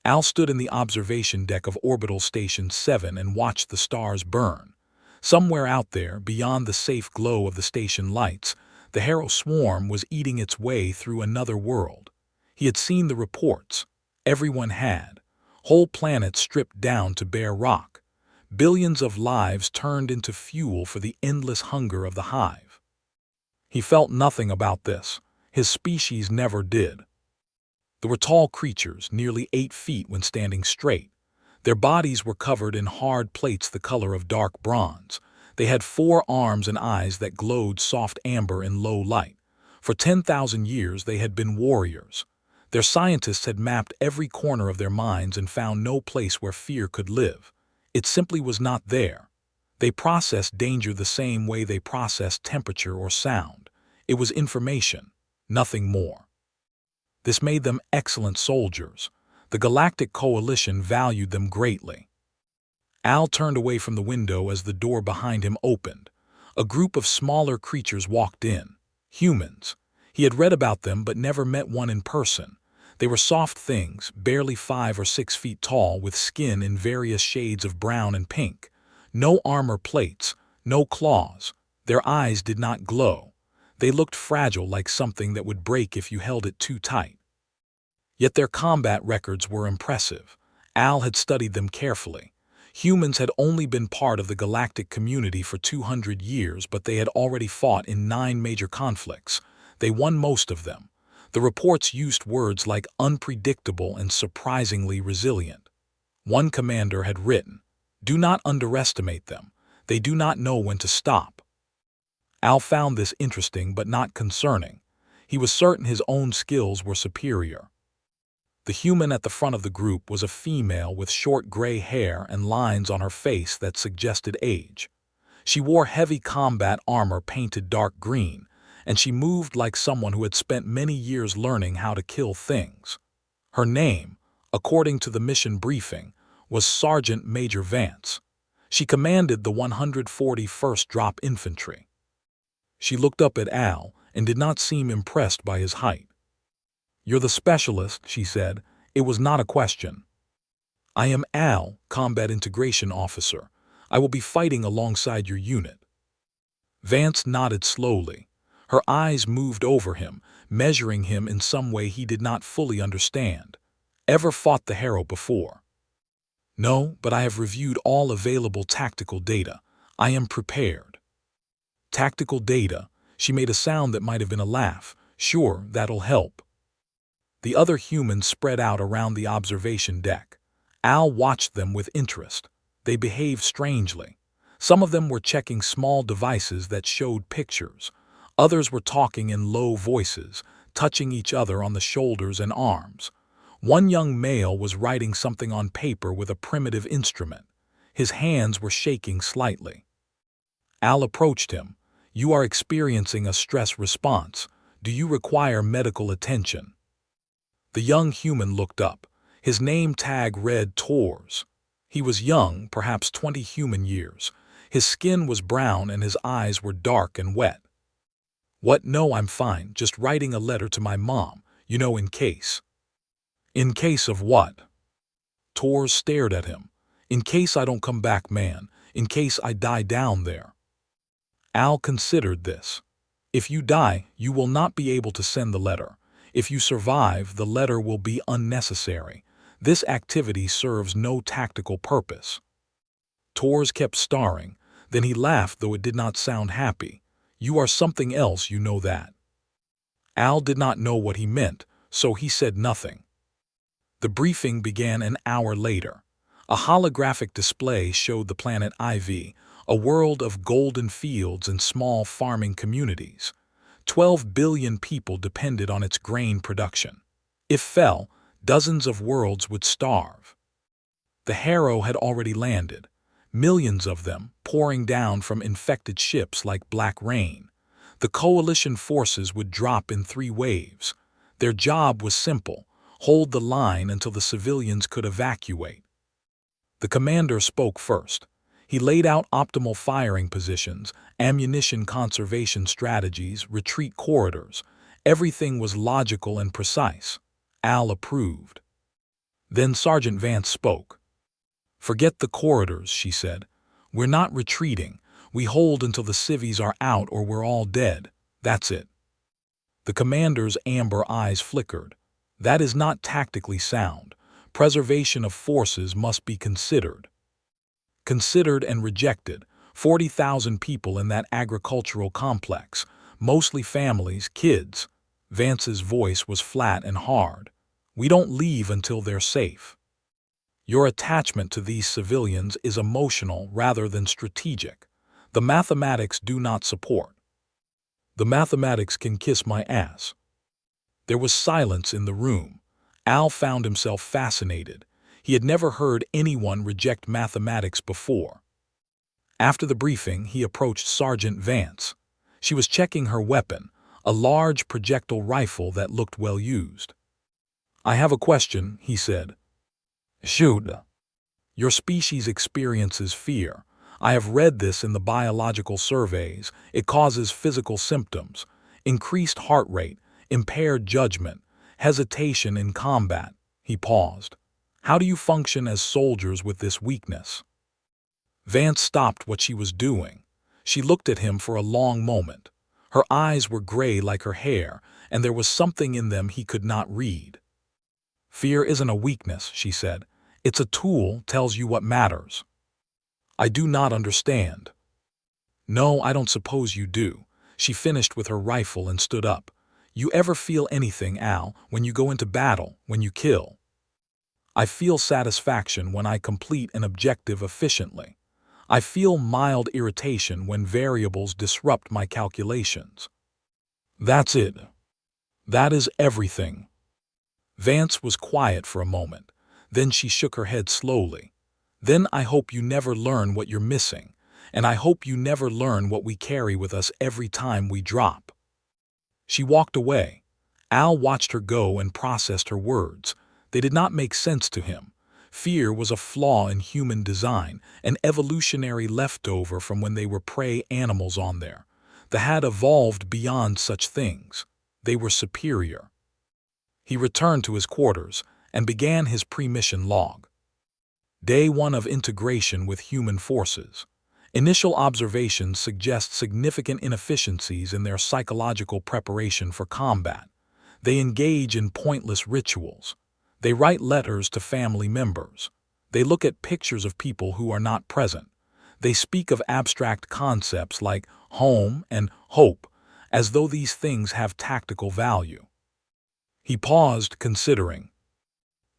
Al stood in the observation deck of Orbital Station 7 and watched the stars burn. Somewhere out there, beyond the safe glow of the station lights, the Harrow swarm was eating its way through another world. He had seen the reports. Everyone had. Whole planets stripped down to bare rock. Billions of lives turned into fuel for the endless hunger of the hive. He felt nothing about this. His species never did. There were tall creatures, nearly 8 feet when standing straight. Their bodies were covered in hard plates the color of dark bronze. They had 4 arms and eyes that glowed soft amber in low light. For 10,000 years they had been warriors. Their scientists had mapped every corner of their minds and found no place where fear could live. It simply was not there. They processed danger the same way they processed temperature or sound. It was information, nothing more. This made them excellent soldiers. The Galactic Coalition valued them greatly. Al turned away from the window as the door behind him opened. A group of smaller creatures walked in. Humans. He had read about them but never met one in person. They were soft things, barely 5 or 6 feet tall, with skin in various shades of brown and pink. No armor plates, no claws. Their eyes did not glow. They looked fragile, like something that would break if you held it too tight. Yet their combat records were impressive. Al had studied them carefully. Humans had only been part of the galactic community for 200 years, but they had already fought in 9 major conflicts. They won most of them. The reports used words like unpredictable and surprisingly resilient. One commander had written, "Do not underestimate them. They do not know when to stop." Al found this interesting but not concerning. He was certain his own skills were superior. The human at the front of the group was a female with short gray hair and lines on her face that suggested age. She wore heavy combat armor painted dark green, and she moved like someone who had spent many years learning how to kill things. Her name, according to the mission briefing, was Sergeant Major Vance. She commanded the 141st Drop Infantry. She looked up at Al and did not seem impressed by his height. "You're the specialist," she said. It was not a question. "I am Al, Combat Integration Officer. I will be fighting alongside your unit." Vance nodded slowly. Her eyes moved over him, measuring him in some way he did not fully understand. "Ever fought the Harrow before?" "No, but I have reviewed all available tactical data. I am prepared." Tactical data. She made a sound that might have been a laugh. "Sure, that'll help." The other humans spread out around the observation deck. Al watched them with interest. They behaved strangely. Some of them were checking small devices that showed pictures. Others were talking in low voices, touching each other on the shoulders and arms. One young male was writing something on paper with a primitive instrument. His hands were shaking slightly. Al approached him. "You are experiencing a stress response. Do you require medical attention?" The young human looked up. His name tag read Tors. He was young, perhaps 20 human years. His skin was brown and his eyes were dark and wet. "What? No, I'm fine. Just writing a letter to my mom, in case." "In case of what?" Tors stared at him. "In case I don't come back, man. In case I die down there." Al considered this. "If you die, you will not be able to send the letter. If you survive, the letter will be unnecessary. This activity serves no tactical purpose." Tors kept staring. Then he laughed, though it did not sound happy. "You are something else, you know that." Al did not know what he meant, so he said nothing. The briefing began an hour later. A holographic display showed the planet IV, a world of golden fields and small farming communities. 12 billion people depended on its grain production. If fell, dozens of worlds would starve. The Harrow had already landed, millions of them pouring down from infected ships like black rain. The coalition forces would drop in 3 waves. Their job was simple: hold the line until the civilians could evacuate. The commander spoke first. He laid out optimal firing positions, ammunition conservation strategies, retreat corridors. Everything was logical and precise. Al approved. Then Sergeant Vance spoke. "Forget the corridors," she said. "We're not retreating. We hold until the civvies are out or we're all dead. That's it." The commander's amber eyes flickered. "That is not tactically sound. Preservation of forces must be considered." Considered and rejected. 40,000 people in that agricultural complex, mostly families, kids. Vance's voice was flat and hard. "We don't leave until they're safe. Your attachment to these civilians is emotional rather than strategic. The mathematics do not support." "The mathematics can kiss my ass." There was silence in the room. Al found himself fascinated. He had never heard anyone reject mathematics before. After the briefing, he approached Sergeant Vance. She was checking her weapon, a large projectile rifle that looked well used. "I have a question," he said. "Shoot." "Your species experiences fear. I have read this in the biological surveys. It causes physical symptoms, increased heart rate, impaired judgment, hesitation in combat." He paused. "How do you function as soldiers with this weakness?" Vance stopped what she was doing. She looked at him for a long moment. Her eyes were gray like her hair, and there was something in them he could not read. "Fear isn't a weakness," she said. "It's a tool, tells you what matters." "I do not understand." "No, I don't suppose you do." She finished with her rifle and stood up. "You ever feel anything, Al, when you go into battle, when you kill?" "I feel satisfaction when I complete an objective efficiently. I feel mild irritation when variables disrupt my calculations." "That's it. That is everything." Vance was quiet for a moment. Then she shook her head slowly. "Then I hope you never learn what you're missing, and I hope you never learn what we carry with us every time we drop." She walked away. Al watched her go and processed her words. They did not make sense to him. Fear was a flaw in human design, an evolutionary leftover from when they were prey animals on there. They had evolved beyond such things. They were superior. He returned to his quarters and began his pre-mission log. Day 1 of integration with human forces. Initial observations suggest significant inefficiencies in their psychological preparation for combat. They engage in pointless rituals. They write letters to family members. They look at pictures of people who are not present. They speak of abstract concepts like home and hope, as though these things have tactical value. He paused, considering.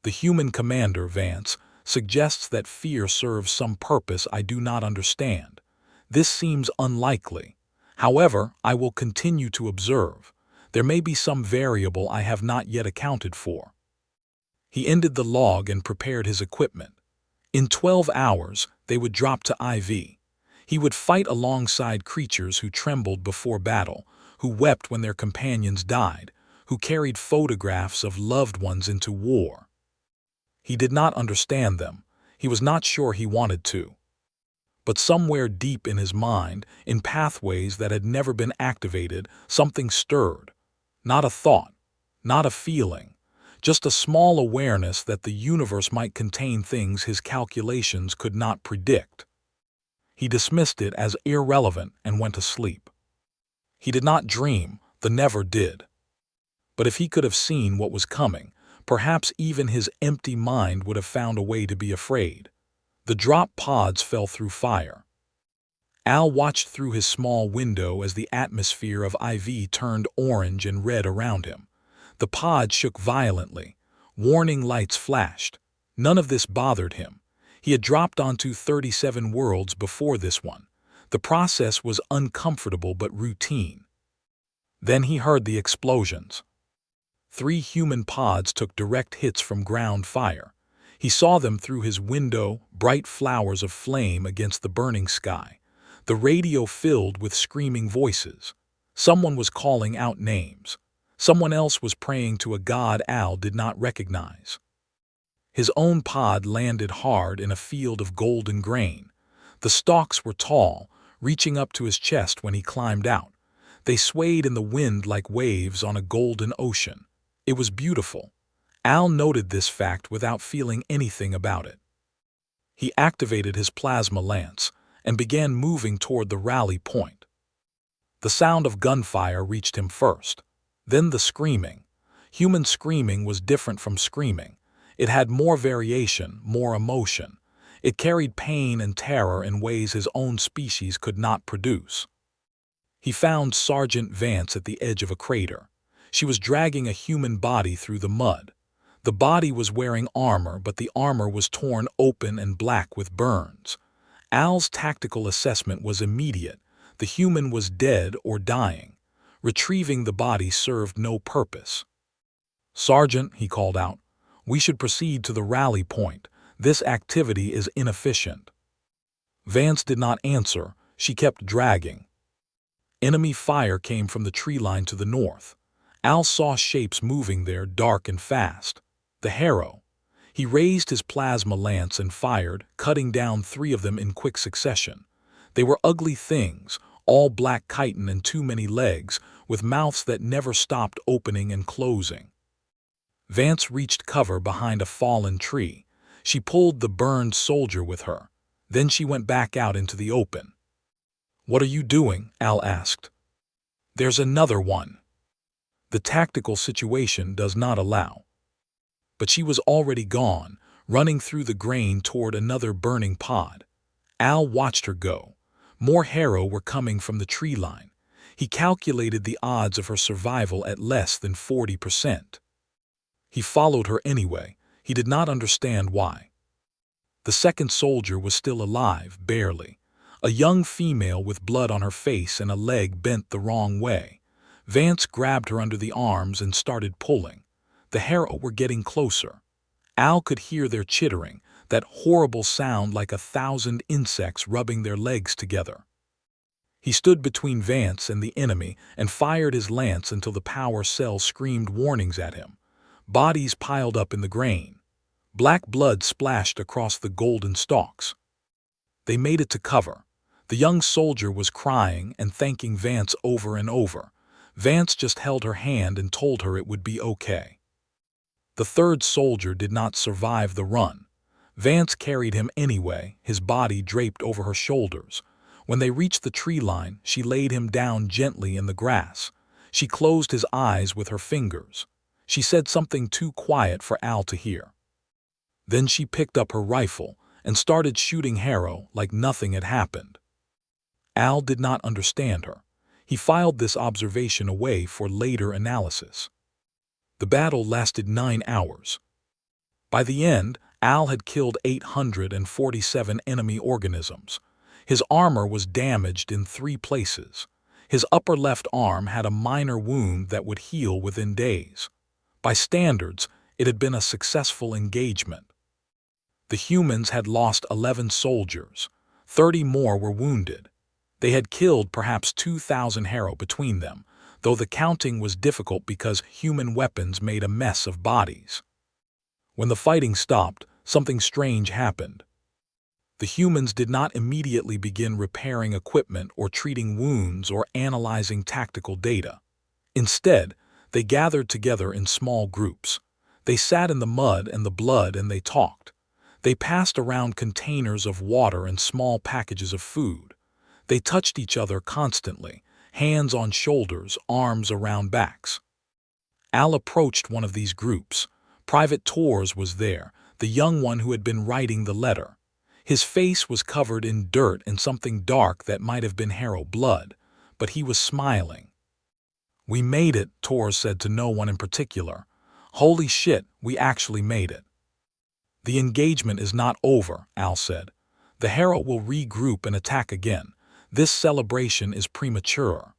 The human commander, Vance, suggests that fear serves some purpose I do not understand. This seems unlikely. However, I will continue to observe. There may be some variable I have not yet accounted for. He ended the log and prepared his equipment. In 12 hours, they would drop to IV. He would fight alongside creatures who trembled before battle, who wept when their companions died, who carried photographs of loved ones into war. He did not understand them. He was not sure he wanted to. But somewhere deep in his mind, in pathways that had never been activated, something stirred. Not a thought, not a feeling, just a small awareness that the universe might contain things his calculations could not predict. He dismissed it as irrelevant and went to sleep. He did not dream, the never did. But if he could have seen what was coming, perhaps even his empty mind would have found a way to be afraid. The drop pods fell through fire. Al watched through his small window as the atmosphere of IV turned orange and red around him. The pod shook violently. Warning lights flashed. None of this bothered him. He had dropped onto 37 worlds before this one. The process was uncomfortable but routine. Then he heard the explosions. 3 human pods took direct hits from ground fire. He saw them through his window, bright flowers of flame against the burning sky. The radio filled with screaming voices. Someone was calling out names. Someone else was praying to a god Al did not recognize. His own pod landed hard in a field of golden grain. The stalks were tall, reaching up to his chest when he climbed out. They swayed in the wind like waves on a golden ocean. It was beautiful. Al noted this fact without feeling anything about it. He activated his plasma lance and began moving toward the rally point. The sound of gunfire reached him first, then the screaming. Human screaming was different from screaming. It had more variation, more emotion. It carried pain and terror in ways his own species could not produce. He found Sergeant Vance at the edge of a crater. She was dragging a human body through the mud. The body was wearing armor, but the armor was torn open and black with burns. Al's tactical assessment was immediate. The human was dead or dying. Retrieving the body served no purpose. "Sergeant," he called out, "we should proceed to the rally point. This activity is inefficient." Vance did not answer. She kept dragging. Enemy fire came from the tree line to the north. Al saw shapes moving there, dark and fast. The Harrow. He raised his plasma lance and fired, cutting down 3 of them in quick succession. They were ugly things, all black chitin and too many legs, with mouths that never stopped opening and closing. Vance reached cover behind a fallen tree. She pulled the burned soldier with her. Then she went back out into the open. "What are you doing?" Al asked. "There's another one. The tactical situation does not allow." But she was already gone, running through the grain toward another burning pod. Al watched her go. More Harrow were coming from the tree line. He calculated the odds of her survival at less than 40%. He followed her anyway. He did not understand why. The second soldier was still alive, barely. A young female with blood on her face and a leg bent the wrong way. Vance grabbed her under the arms and started pulling. The Harrow were getting closer. Al could hear their chittering, that horrible sound like 1,000 insects rubbing their legs together. He stood between Vance and the enemy and fired his lance until the power cell screamed warnings at him. Bodies piled up in the grain. Black blood splashed across the golden stalks. They made it to cover. The young soldier was crying and thanking Vance over and over. Vance just held her hand and told her it would be okay. The third soldier did not survive the run. Vance carried him anyway, his body draped over her shoulders. When they reached the tree line, she laid him down gently in the grass. She closed his eyes with her fingers. She said something too quiet for Al to hear. Then she picked up her rifle and started shooting Harrow like nothing had happened. Al did not understand her. He filed this observation away for later analysis. The battle lasted 9 hours. By the end, Al had killed 847 enemy organisms. His armor was damaged in 3 places. His upper left arm had a minor wound that would heal within days. By standards, it had been a successful engagement. The humans had lost 11 soldiers. 30 more were wounded. They had killed perhaps 2,000 Harrow between them, though the counting was difficult because human weapons made a mess of bodies. When the fighting stopped, something strange happened. The humans did not immediately begin repairing equipment or treating wounds or analyzing tactical data. Instead, they gathered together in small groups. They sat in the mud and the blood and they talked. They passed around containers of water and small packages of food. They touched each other constantly, hands on shoulders, arms around backs. Al approached one of these groups. Private Tors was there, the young one who had been writing the letter. His face was covered in dirt and something dark that might have been Harrow blood, but he was smiling. "We made it," Tors said to no one in particular. "Holy shit, we actually made it." "The engagement is not over," Al said. "The Harrow will regroup and attack again. This celebration is premature."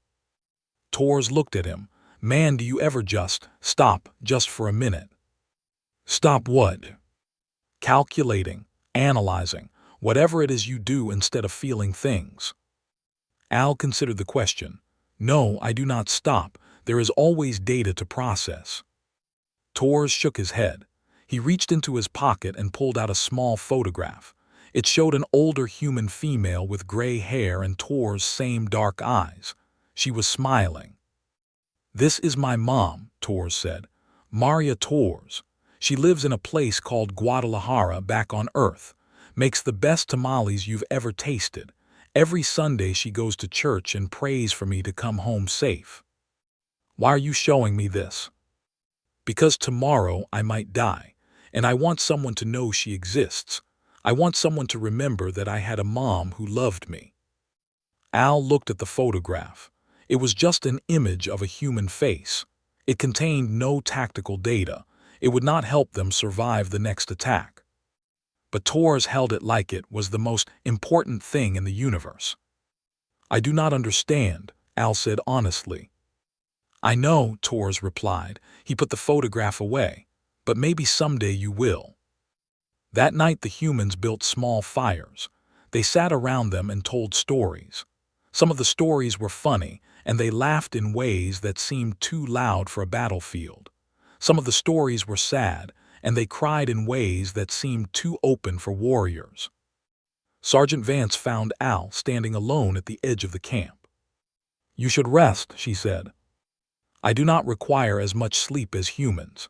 Tors looked at him. "Man, do you ever just stop just for a minute?" "Stop what?" "Calculating, analyzing, whatever it is you do instead of feeling things." Al considered the question. "No, I do not stop. There is always data to process." Tors shook his head. He reached into his pocket and pulled out a small photograph. It showed an older human female with gray hair and Tor's same dark eyes. She was smiling. "This is my mom," Tors said. "Maria Tors. She lives in a place called Guadalajara back on Earth, makes the best tamales you've ever tasted. Every Sunday she goes to church and prays for me to come home safe. Why are you showing me this? Because tomorrow I might die, and I want someone to know she exists. I want someone to remember that I had a mom who loved me. Al looked at the photograph. It was just an image of a human face. It contained no tactical data. It would not help them survive the next attack. But Torres held it like it was the most important thing in the universe. I do not understand, Al said honestly. I know, Torres replied. He put the photograph away. But maybe someday you will. That night the humans built small fires. They sat around them and told stories. Some of the stories were funny, and they laughed in ways that seemed too loud for a battlefield. Some of the stories were sad, and they cried in ways that seemed too open for warriors. Sergeant Vance found Al standing alone at the edge of the camp. You should rest, she said. I do not require as much sleep as humans.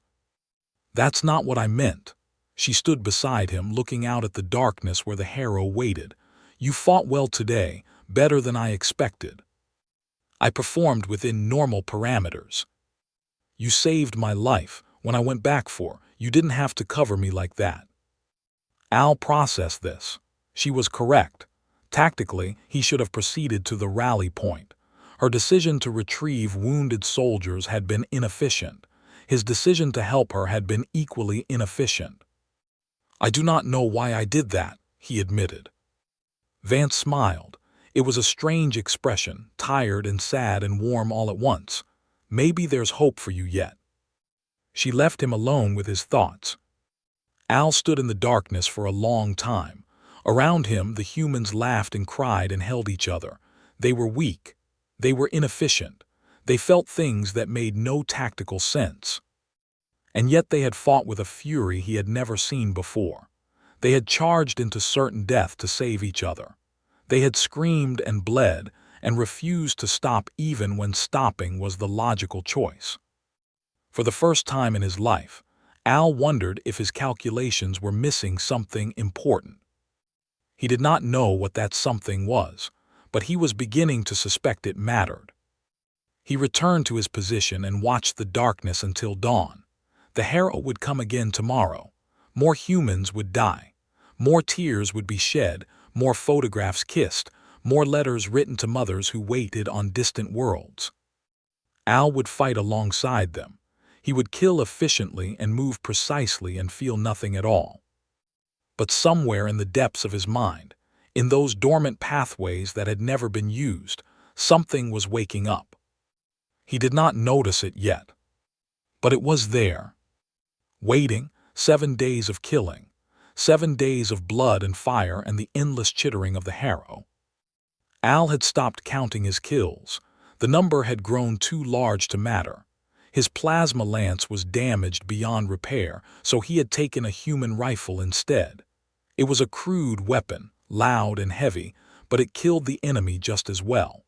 That's not what I meant. She stood beside him, looking out at the darkness where the harrow waited. You fought well today, better than I expected. I performed within normal parameters. You saved my life. When I went back for, you didn't have to cover me like that. Al processed this. She was correct. Tactically, he should have proceeded to the rally point. Her decision to retrieve wounded soldiers had been inefficient. His decision to help her had been equally inefficient. I do not know why I did that, he admitted. Vance smiled. It was a strange expression, tired and sad and warm all at once. Maybe there's hope for you yet. She left him alone with his thoughts. Al stood in the darkness for a long time. Around him, the humans laughed and cried and held each other. They were weak. They were inefficient. They felt things that made no tactical sense. And yet they had fought with a fury he had never seen before. They had charged into certain death to save each other. They had screamed and bled and refused to stop even when stopping was the logical choice. For the first time in his life, Al wondered if his calculations were missing something important. He did not know what that something was, but he was beginning to suspect it mattered. He returned to his position and watched the darkness until dawn. The harrow would come again tomorrow. More humans would die. More tears would be shed, more photographs kissed, more letters written to mothers who waited on distant worlds. Al would fight alongside them. He would kill efficiently and move precisely and feel nothing at all. But somewhere in the depths of his mind, in those dormant pathways that had never been used, something was waking up. He did not notice it yet. But it was there. Waiting, 7 days of killing, 7 days of blood and fire and the endless chittering of the harrow. Al had stopped counting his kills. The number had grown too large to matter. His plasma lance was damaged beyond repair, so he had taken a human rifle instead. It was a crude weapon, loud and heavy, but it killed the enemy just as well.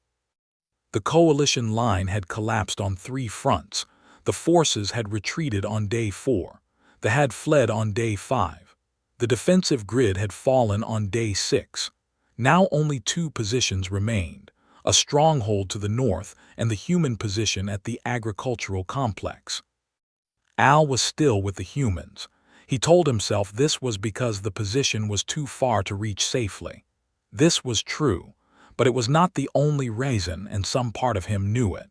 The coalition line had collapsed on 3 fronts. The forces had retreated on day 4. They had fled on day 5. The defensive grid had fallen on day 6. Now only 2 positions remained, a stronghold to the north and the human position at the agricultural complex. Al was still with the humans. He told himself this was because the position was too far to reach safely. This was true, but it was not the only reason, and some part of him knew it.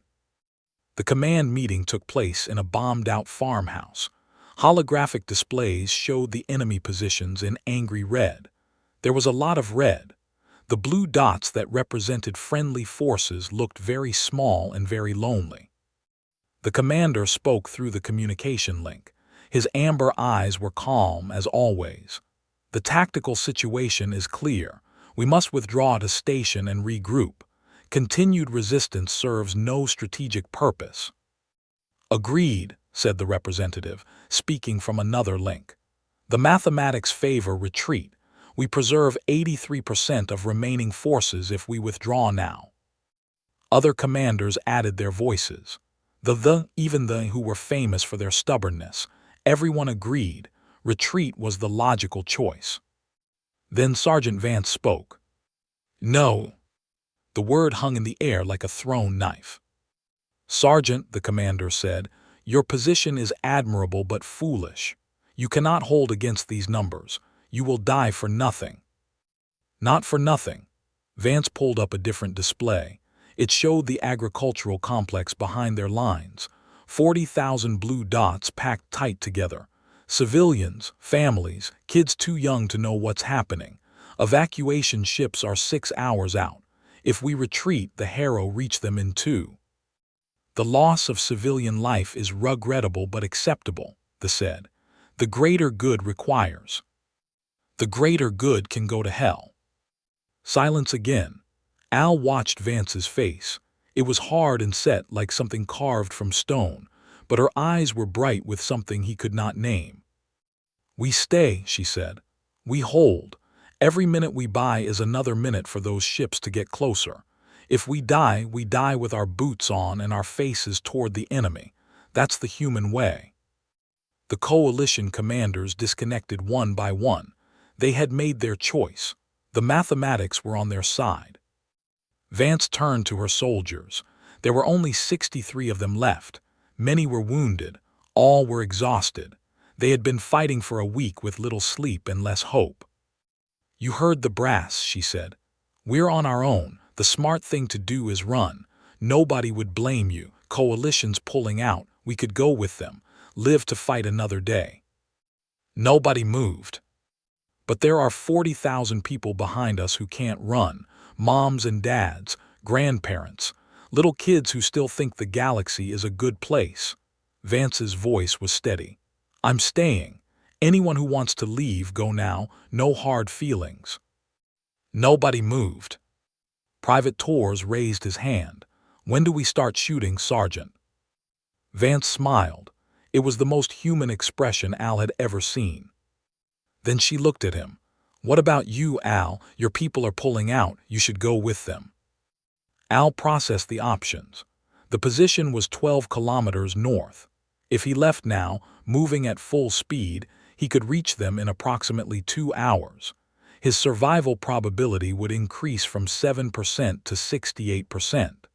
The command meeting took place in a bombed-out farmhouse. Holographic displays showed the enemy positions in angry red. There was a lot of red. The blue dots that represented friendly forces looked very small and very lonely. The commander spoke through the communication link. His amber eyes were calm as always. The tactical situation is clear. We must withdraw to station and regroup. Continued resistance serves no strategic purpose. Agreed, said the representative, speaking from another link. The mathematics favor retreat. We preserve 83% of remaining forces if we withdraw now. Other commanders added their voices. Even the who were famous for their stubbornness. Everyone agreed. Retreat was the logical choice. Then Sergeant Vance spoke. "No." The word hung in the air like a thrown knife. "Sergeant," the commander said, "your position is admirable but foolish. You cannot hold against these numbers. You will die for nothing." Not for nothing. Vance pulled up a different display. It showed the agricultural complex behind their lines. 40,000 blue dots packed tight together. Civilians, families, kids too young to know what's happening. Evacuation ships are 6 hours out. If we retreat, the Harrow reach them in 2. "The loss of civilian life is regrettable but acceptable," they said. "The greater good requires." "The greater good can go to hell." Silence again. Al watched Vance's face. It was hard and set like something carved from stone, but her eyes were bright with something he could not name. "We stay," she said. "We hold. Every minute we buy is another minute for those ships to get closer. If we die with our boots on and our faces toward the enemy. That's the human way." The coalition commanders disconnected one by one. They had made their choice. The mathematics were on their side. Vance turned to her soldiers. There were only 63 of them left. Many were wounded. All were exhausted. They had been fighting for a week with little sleep and less hope. "You heard the brass," she said. "We're on our own. The smart thing to do is run. Nobody would blame you. Coalition's pulling out. We could go with them. Live to fight another day." Nobody moved. "But there are 40,000 people behind us who can't run. Moms and dads, grandparents, little kids who still think the galaxy is a good place." Vance's voice was steady. "I'm staying. Anyone who wants to leave, go now. No hard feelings." Nobody moved. Private Torres raised his hand. "When do we start shooting, Sergeant?" Vance smiled. It was the most human expression Al had ever seen. Then she looked at him. "What about you, Al? Your people are pulling out. You should go with them." Al processed the options. The position was 12 kilometers north. If he left now, moving at full speed, he could reach them in approximately 2 hours. His survival probability would increase from 7% to 68%.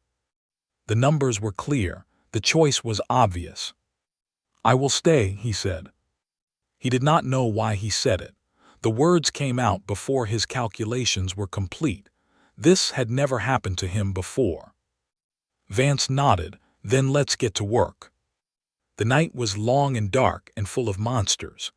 The numbers were clear. The choice was obvious. "I will stay," he said. He did not know why he said it. The words came out before his calculations were complete. This had never happened to him before. Vance nodded. "Then let's get to work." The night was long and dark and full of monsters.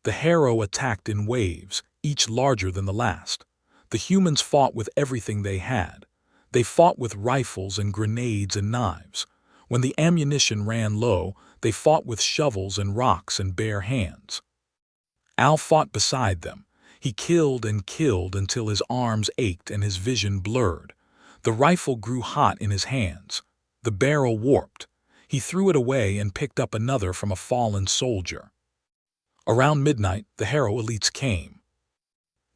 The Harrow attacked in waves, each larger than the last. The humans fought with everything they had. They fought with rifles and grenades and knives. When the ammunition ran low, they fought with shovels and rocks and bare hands. Al fought beside them. He killed and killed until his arms ached and his vision blurred. The rifle grew hot in his hands. The barrel warped. He threw it away and picked up another from a fallen soldier. Around midnight, the Harrow elites came.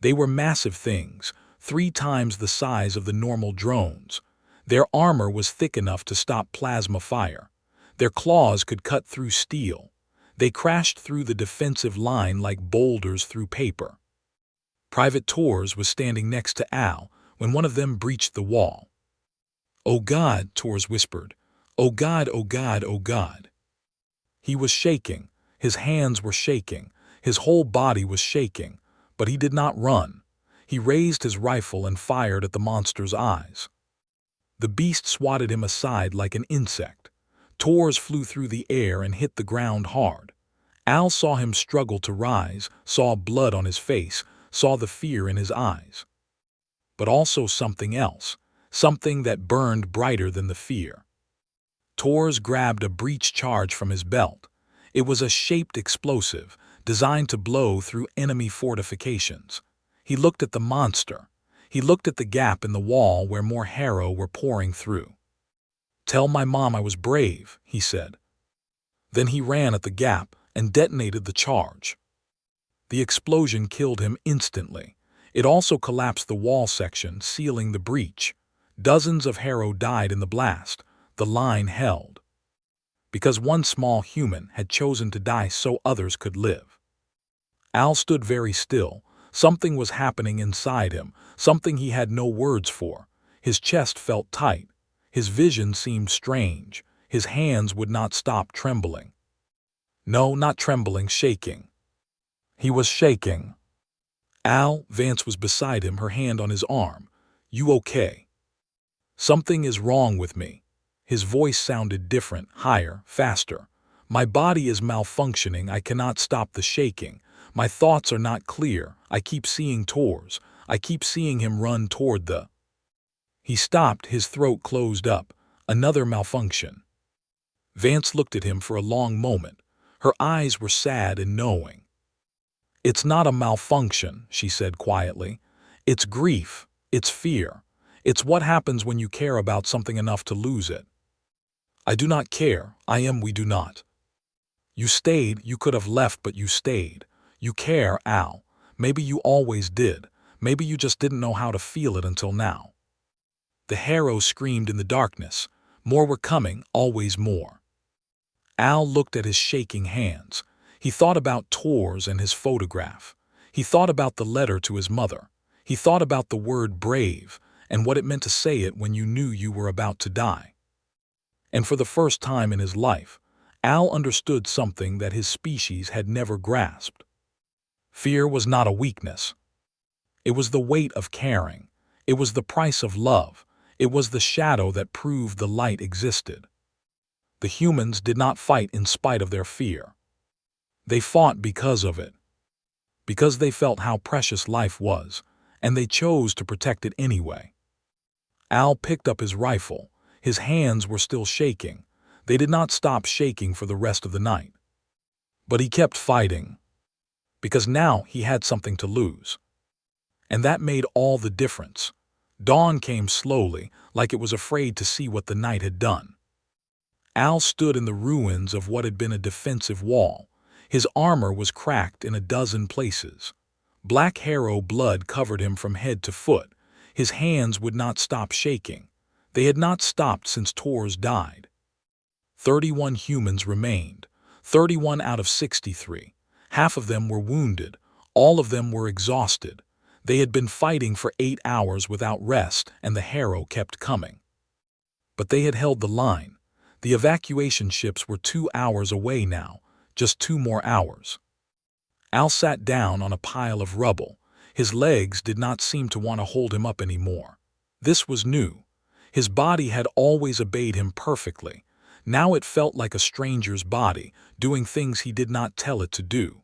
They were massive things, 3 times the size of the normal drones. Their armor was thick enough to stop plasma fire. Their claws could cut through steel. They crashed through the defensive line like boulders through paper. Private Torres was standing next to Al when one of them breached the wall. "Oh God," Torres whispered. "Oh God, oh God, oh God." He was shaking. His hands were shaking. His whole body was shaking. But he did not run. He raised his rifle and fired at the monster's eyes. The beast swatted him aside like an insect. Torres flew through the air and hit the ground hard. Al saw him struggle to rise, saw blood on his face, saw the fear in his eyes. But also something else, something that burned brighter than the fear. Torres grabbed a breech charge from his belt. It was a shaped explosive, designed to blow through enemy fortifications. He looked at the monster. He looked at the gap in the wall where more Harrow were pouring through. "Tell my mom I was brave," he said. Then he ran at the gap and detonated the charge. The explosion killed him instantly. It also collapsed the wall section, sealing the breach. Dozens of Harrow died in the blast. The line held. because one small human had chosen to die so others could live. Al stood very still. Something was happening inside him, something he had no words for. His chest felt tight. His vision seemed strange. His hands would not stop trembling. No, not trembling, shaking. He was shaking. Al, Vance was beside him, her hand on his arm. You okay? Something is wrong with me. His voice sounded different, higher, faster. My body is malfunctioning. I cannot stop the shaking. My thoughts are not clear. I keep seeing Tors. I keep seeing him run toward the... He stopped, his throat closed up. Another malfunction. Vance looked at him for a long moment. Her eyes were sad and knowing. It's not a malfunction, she said quietly. It's grief. It's fear. It's what happens when you care about something enough to lose it. I do not care. We do not. You stayed. You could have left, but you stayed. You care, Al. Maybe you always did. Maybe you just didn't know how to feel it until now. The harrow screamed in the darkness. More were coming, always more. Al looked at his shaking hands. He thought about Tors and his photograph. He thought about the letter to his mother. He thought about the word brave and what it meant to say it when you knew you were about to die. And for the first time in his life, Al understood something that his species had never grasped. Fear was not a weakness. It was the weight of caring. It was the price of love. It was the shadow that proved the light existed. The humans did not fight in spite of their fear. They fought because of it. Because they felt how precious life was, and they chose to protect it anyway. Al picked up his rifle. His hands were still shaking. They did not stop shaking for the rest of the night. But he kept fighting. Because now he had something to lose. And that made all the difference. Dawn came slowly, like it was afraid to see what the night had done. Al stood in the ruins of what had been a defensive wall. His armor was cracked in a dozen places. Black harrow blood covered him from head to foot. His hands would not stop shaking. They had not stopped since Tors died. 31 humans remained. 31 out of 63. Half of them were wounded. All of them were exhausted. They had been fighting for 8 hours without rest, and the harrow kept coming. But they had held the line. The evacuation ships were 2 hours away now, just 2 more hours. Al sat down on a pile of rubble. His legs did not seem to want to hold him up anymore. This was new. His body had always obeyed him perfectly. Now it felt like a stranger's body, doing things he did not tell it to do.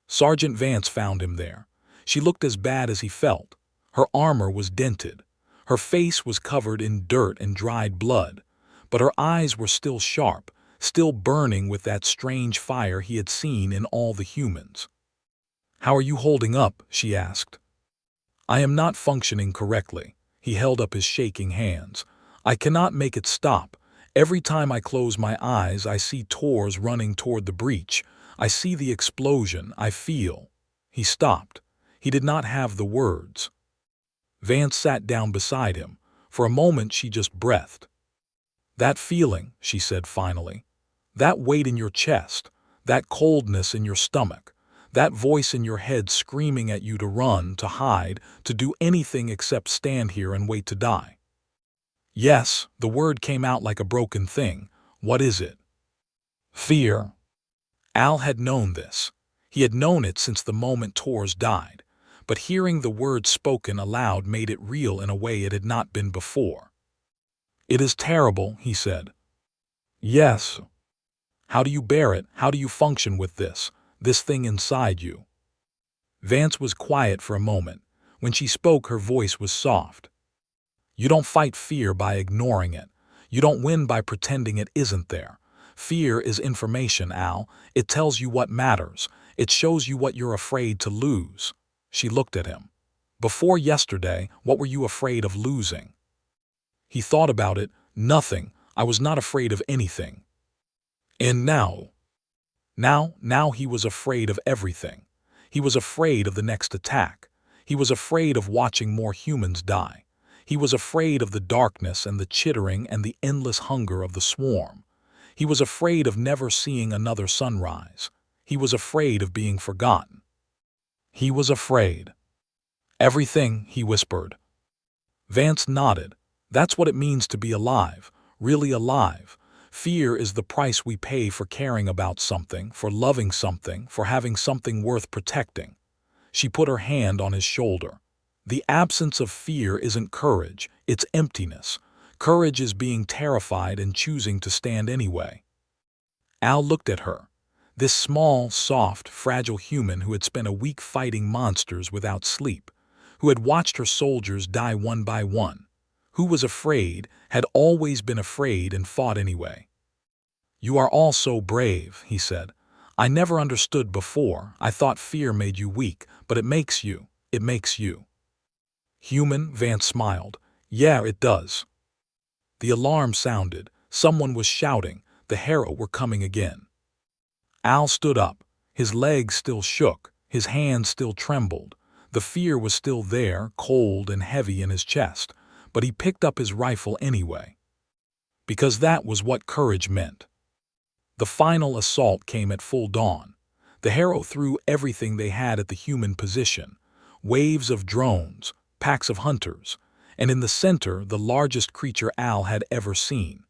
Sergeant Vance found him there. She looked as bad as he felt. Her armor was dented. Her face was covered in dirt and dried blood. But her eyes were still sharp, still burning with that strange fire he had seen in all the humans. "How are you holding up?" she asked. "I am not functioning correctly." He held up his shaking hands. "I cannot make it stop. Every time I close my eyes, I see Tors running toward the breach. I see the explosion. I feel..." He stopped. He did not have the words. Vance sat down beside him. For a moment she just breathed. "That feeling," she said finally. "That weight in your chest. That coldness in your stomach. That voice in your head screaming at you to run, to hide, to do anything except stand here and wait to die." "Yes," the word came out like a broken thing. "What is it?" "Fear." Al had known this. He had known it since the moment Tors died. But hearing the word spoken aloud made it real in a way it had not been before. "It is terrible," he said. "Yes." "How do you bear it? How do you function with this thing inside you?" Vance was quiet for a moment. When she spoke, her voice was soft. "You don't fight fear by ignoring it. You don't win by pretending it isn't there. Fear is information, Al. It tells you what matters. It shows you what you're afraid to lose." She looked at him. "Before yesterday, what were you afraid of losing?" He thought about it. "Nothing. I was not afraid of anything." And now? Now he was afraid of everything. He was afraid of the next attack. He was afraid of watching more humans die. He was afraid of the darkness and the chittering and the endless hunger of the swarm. He was afraid of never seeing another sunrise. He was afraid of being forgotten. He was afraid. Everything, he whispered. Vance nodded. That's what it means to be alive, really alive. Fear is the price we pay for caring about something, for loving something, for having something worth protecting. She put her hand on his shoulder. The absence of fear isn't courage, it's emptiness. Courage is being terrified and choosing to stand anyway. Al looked at her. This small, soft, fragile human who had spent a week fighting monsters without sleep, who had watched her soldiers die one by one, who was afraid, had always been afraid and fought anyway. You are all so brave, he said. I never understood before. I thought fear made you weak, but it makes you. It makes you. Human, Vance smiled. Yeah, it does. The alarm sounded. Someone was shouting. The Harrow were coming again. Al stood up. His legs still shook. His hands still trembled. The fear was still there, cold and heavy in his chest, but he picked up his rifle anyway. Because that was what courage meant. The final assault came at full dawn. The Harrow threw everything they had at the human position. Waves of drones, packs of hunters, and in the center the largest creature Al had ever seen.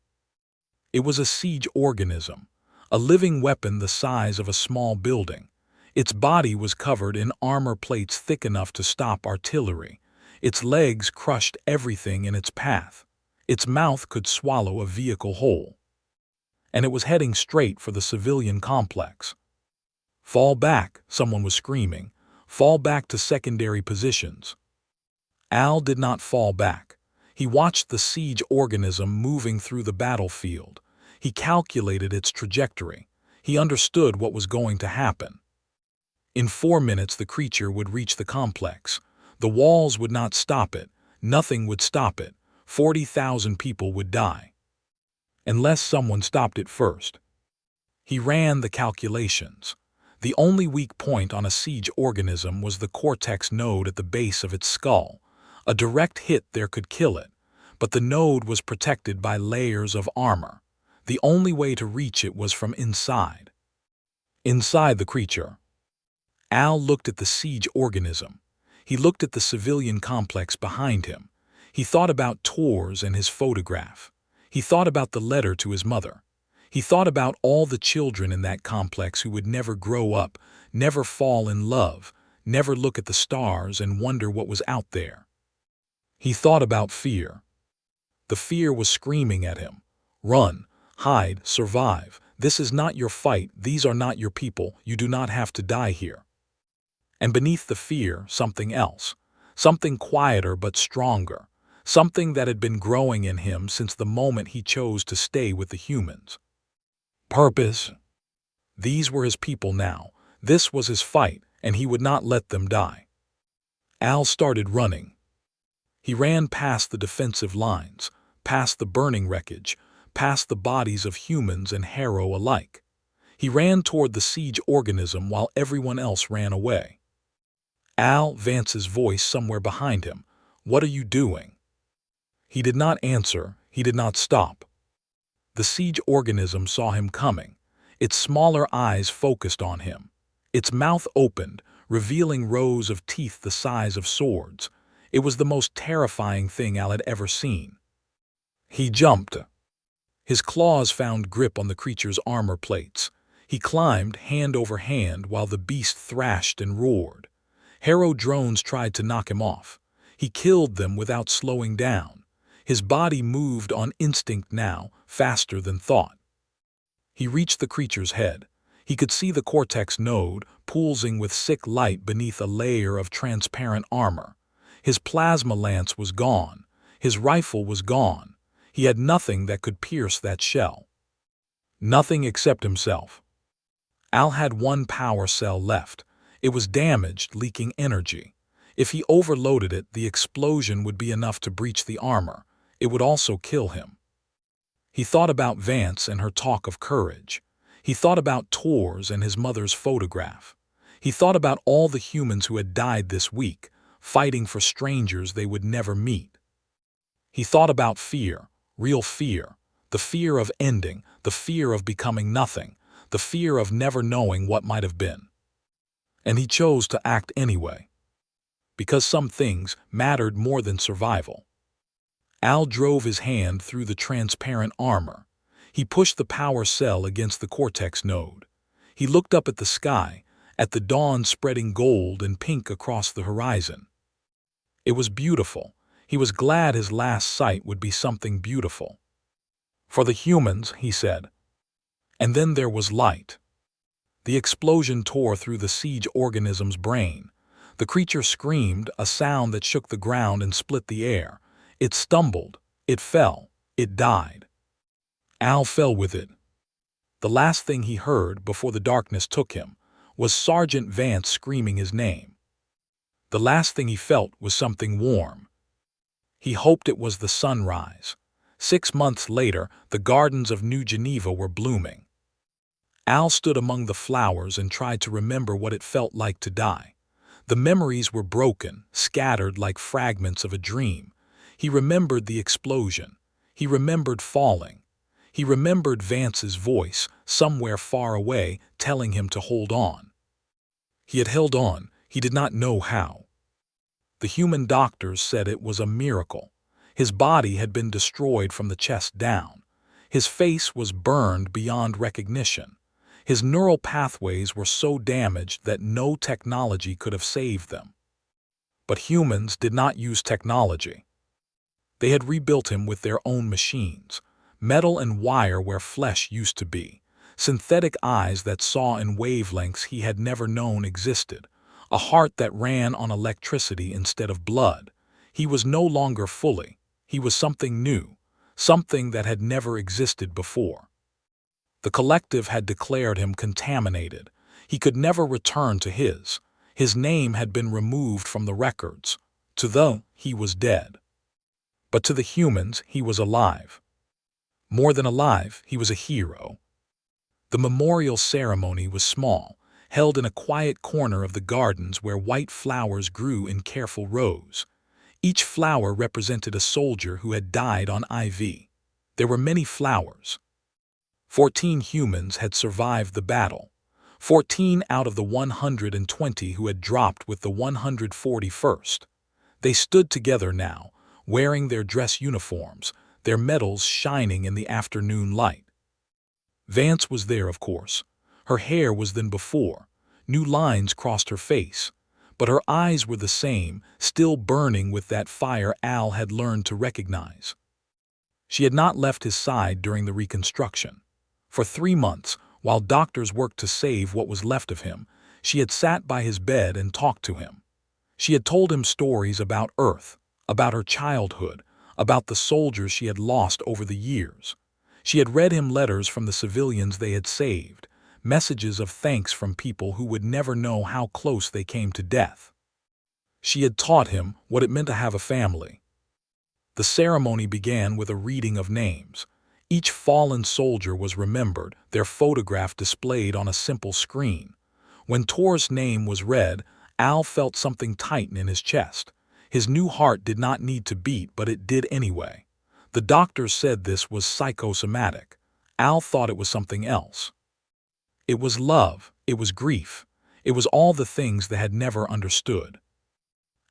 It was a siege organism, a living weapon the size of a small building. Its body was covered in armor plates thick enough to stop artillery. Its legs crushed everything in its path. Its mouth could swallow a vehicle whole. And it was heading straight for the civilian complex. Fall back, someone was screaming. Fall back to secondary positions. Al did not fall back. He watched the siege organism moving through the battlefield. He calculated its trajectory. He understood what was going to happen. In 4 minutes the creature would reach the complex. The walls would not stop it. Nothing would stop it. 40,000 people would die. Unless someone stopped it first. He ran the calculations. The only weak point on a siege organism was the cortex node at the base of its skull. A direct hit there could kill it, but the node was protected by layers of armor. The only way to reach it was from inside. Inside the creature. Al looked at the siege organism. He looked at the civilian complex behind him. He thought about Tors and his photograph. He thought about the letter to his mother. He thought about all the children in that complex who would never grow up, never fall in love, never look at the stars and wonder what was out there. He thought about fear. The fear was screaming at him. Run, hide, survive. This is not your fight. These are not your people. You do not have to die here. And beneath the fear, something else. Something quieter but stronger. Something that had been growing in him since the moment he chose to stay with the humans. Purpose. These were his people now. This was his fight, and he would not let them die. Al started running. He ran past the defensive lines, past the burning wreckage, past the bodies of humans and Harrow alike. He ran toward the siege organism while everyone else ran away. Al, Vance's voice somewhere behind him. What are you doing? He did not answer. He did not stop. The siege organism saw him coming. Its smaller eyes focused on him. Its mouth opened, revealing rows of teeth the size of swords. It was the most terrifying thing Al had ever seen. He jumped. His claws found grip on the creature's armor plates. He climbed hand over hand while the beast thrashed and roared. Harrow drones tried to knock him off. He killed them without slowing down. His body moved on instinct now, faster than thought. He reached the creature's head. He could see the cortex node, pulsing with sick light beneath a layer of transparent armor. His plasma lance was gone. His rifle was gone. He had nothing that could pierce that shell. Nothing except himself. Al had one power cell left. It was damaged, leaking energy. If he overloaded it, the explosion would be enough to breach the armor. It would also kill him. He thought about Vance and her talk of courage. He thought about Tors and his mother's photograph. He thought about all the humans who had died this week, fighting for strangers they would never meet. He thought about fear, real fear, the fear of ending, the fear of becoming nothing, the fear of never knowing what might have been. And he chose to act anyway, because some things mattered more than survival. Al drove his hand through the transparent armor. He pushed the power cell against the cortex node. He looked up at the sky, at the dawn spreading gold and pink across the horizon. It was beautiful. He was glad his last sight would be something beautiful. For the humans, he said. And then there was light. The explosion tore through the siege organism's brain. The creature screamed, a sound that shook the ground and split the air. It stumbled, it fell, it died. Al fell with it. The last thing he heard before the darkness took him was Sergeant Vance screaming his name. The last thing he felt was something warm. He hoped it was the sunrise. 6 months later, the gardens of New Geneva were blooming. Al stood among the flowers and tried to remember what it felt like to die. The memories were broken, scattered like fragments of a dream. He remembered the explosion. He remembered falling. He remembered Vance's voice, somewhere far away, telling him to hold on. He had held on. He did not know how. The human doctors said it was a miracle. His body had been destroyed from the chest down. His face was burned beyond recognition. His neural pathways were so damaged that no technology could have saved them. But humans did not use technology. They had rebuilt him with their own machines, metal and wire where flesh used to be, synthetic eyes that saw in wavelengths he had never known existed, a heart that ran on electricity instead of blood. He was no longer fully. He was something new, something that had never existed before. The collective had declared him contaminated. He could never return to his. His name had been removed from the records. To them, he was dead. But to the humans, he was alive. More than alive, he was a hero. The memorial ceremony was small, held in a quiet corner of the gardens where white flowers grew in careful rows. Each flower represented a soldier who had died on IV. There were many flowers. 14 humans had survived the battle. 14 out of the 120 who had dropped with the 141st. They stood together now, wearing their dress uniforms, their medals shining in the afternoon light. Vance was there, of course. Her hair was than before. New lines crossed her face. But her eyes were the same, still burning with that fire Al had learned to recognize. She had not left his side during the reconstruction. For 3 months, while doctors worked to save what was left of him, she had sat by his bed and talked to him. She had told him stories about Earth, about her childhood, about the soldiers she had lost over the years. She had read him letters from the civilians they had saved, messages of thanks from people who would never know how close they came to death. She had taught him what it meant to have a family. The ceremony began with a reading of names. Each fallen soldier was remembered, their photograph displayed on a simple screen. When Tor's name was read, Al felt something tighten in his chest. His new heart did not need to beat, but it did anyway. The doctors said this was psychosomatic. Al thought it was something else. It was love, it was grief, it was all the things they had never understood.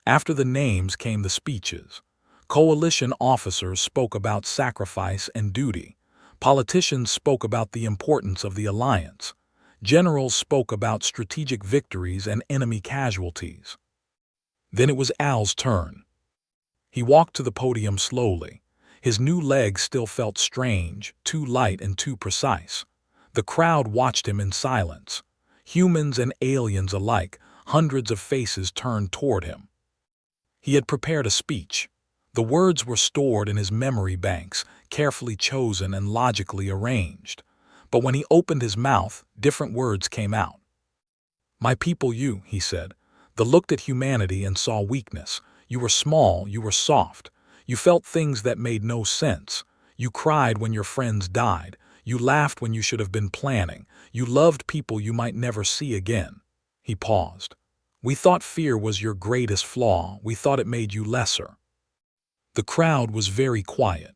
After the names came the speeches. Coalition officers spoke about sacrifice and duty. Politicians spoke about the importance of the alliance. Generals spoke about strategic victories and enemy casualties. Then it was Al's turn. He walked to the podium slowly. His new legs still felt strange, too light and too precise. The crowd watched him in silence. Humans and aliens alike, hundreds of faces turned toward him. He had prepared a speech. The words were stored in his memory banks, carefully chosen and logically arranged. But when he opened his mouth, different words came out. "My people, you," he said, looked at humanity and saw weakness. You were small, you were soft. You felt things that made no sense. You cried when your friends died. You laughed when you should have been planning. You loved people you might never see again. He paused. We thought fear was your greatest flaw. We thought it made you lesser. The crowd was very quiet.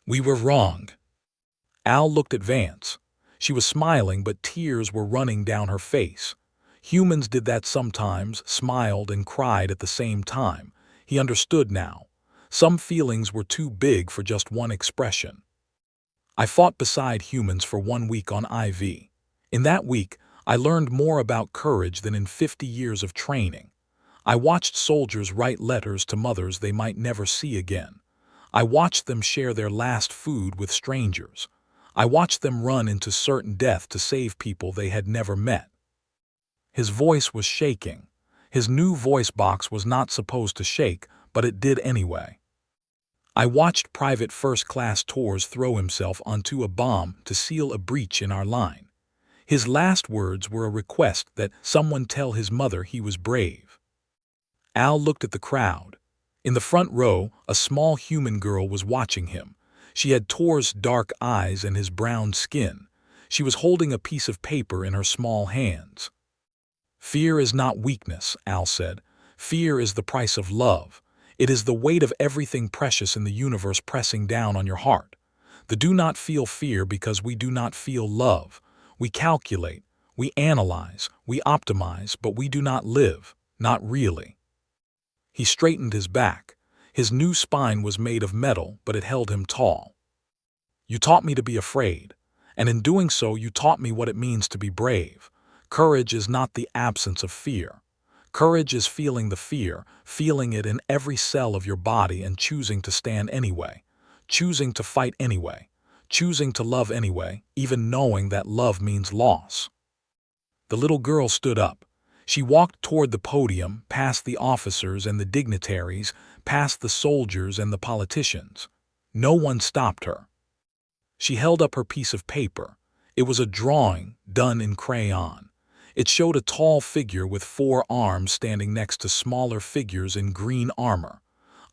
We were wrong. Al looked at Vance. She was smiling, but tears were running down her face. Humans did that sometimes, smiled and cried at the same time. He understood now. Some feelings were too big for just one expression. I fought beside humans for 1 week on IV. In that week, I learned more about courage than in 50 years of training. I watched soldiers write letters to mothers they might never see again. I watched them share their last food with strangers. I watched them run into certain death to save people they had never met. His voice was shaking. His new voice box was not supposed to shake, but it did anyway. I watched Private First Class Tours throw himself onto a bomb to seal a breach in our line. His last words were a request that someone tell his mother he was brave. Al looked at the crowd. In the front row, a small human girl was watching him. She had Tor's dark eyes and his brown skin. She was holding a piece of paper in her small hands. "Fear is not weakness," Al said. "Fear is the price of love. It is the weight of everything precious in the universe pressing down on your heart. Do not feel fear because we do not feel love. We calculate, we analyze, we optimize, but we do not live, not really." He straightened his back. His new spine was made of metal, but it held him tall. "You taught me to be afraid, and in doing so you taught me what it means to be brave. Courage is not the absence of fear. Courage is feeling the fear, feeling it in every cell of your body and choosing to stand anyway, choosing to fight anyway, choosing to love anyway, even knowing that love means loss." The little girl stood up. She walked toward the podium, past the officers and the dignitaries, past the soldiers and the politicians. No one stopped her. She held up her piece of paper. It was a drawing done in crayon. It showed a tall figure with 4 arms standing next to smaller figures in green armor.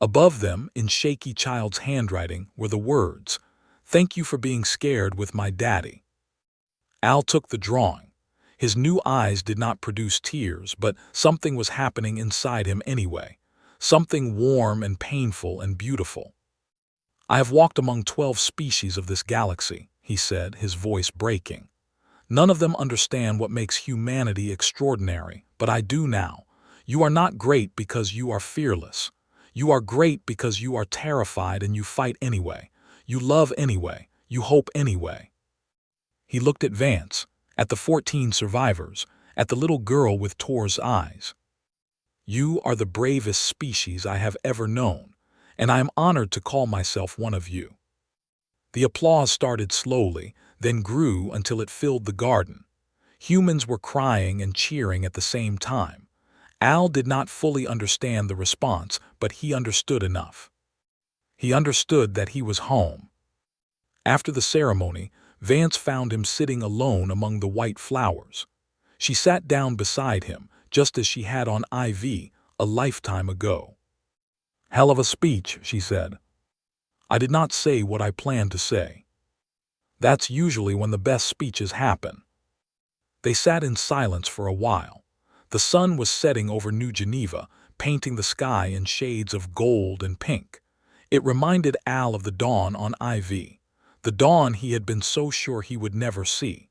Above them, in shaky child's handwriting, were the words, "Thank you for being scared with my daddy." Al took the drawing. His new eyes did not produce tears, but something was happening inside him anyway. Something warm and painful and beautiful. "I have walked among 12 species of this galaxy," he said, his voice breaking. "None of them understand what makes humanity extraordinary, but I do now. You are not great because you are fearless. You are great because you are terrified and you fight anyway. You love anyway. You hope anyway." He looked at Vance, at the 14 survivors, at the little girl with Tor's eyes. "You are the bravest species I have ever known, and I am honored to call myself one of you." The applause started slowly, then grew until it filled the garden. Humans were crying and cheering at the same time. Al did not fully understand the response, but he understood enough. He understood that he was home. After the ceremony, Vance found him sitting alone among the white flowers. She sat down beside him, just as she had on IV a lifetime ago. "Hell of a speech," she said. "I did not say what I planned to say." That's usually when the best speeches happen. They sat in silence for a while. The sun was setting over New Geneva, painting the sky in shades of gold and pink. It reminded Al of the dawn on IV, the dawn he had been so sure he would never see.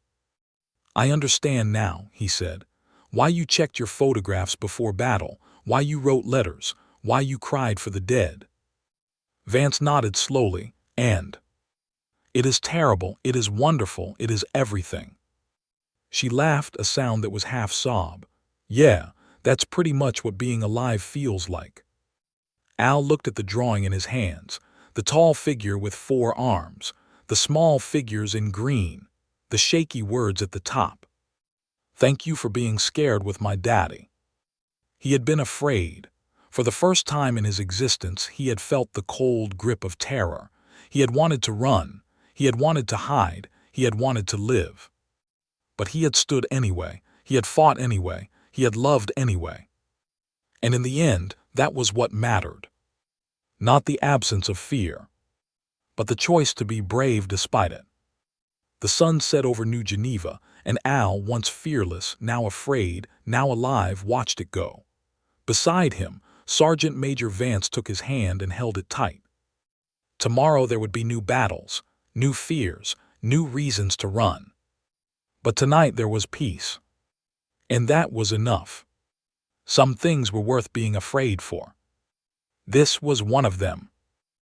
"I understand now," he said, "why you checked your photographs before battle, why you wrote letters, why you cried for the dead." Vance nodded slowly, and "It is terrible, it is wonderful, it is everything." She laughed, a sound that was half sob. "Yeah, that's pretty much what being alive feels like." Al looked at the drawing in his hands, the tall figure with 4 arms, the small figures in green, the shaky words at the top. "Thank you for being scared with my daddy." He had been afraid. For the first time in his existence, he had felt the cold grip of terror. He had wanted to run. He had wanted to hide. He had wanted to live. But he had stood anyway. He had fought anyway. He had loved anyway. And in the end, that was what mattered. Not the absence of fear, but the choice to be brave despite it. The sun set over New Geneva, and Al, once fearless, now afraid, now alive, watched it go. Beside him, Sergeant Major Vance took his hand and held it tight. Tomorrow there would be new battles, new fears, new reasons to run. But tonight there was peace. And that was enough. Some things were worth being afraid for. This was one of them.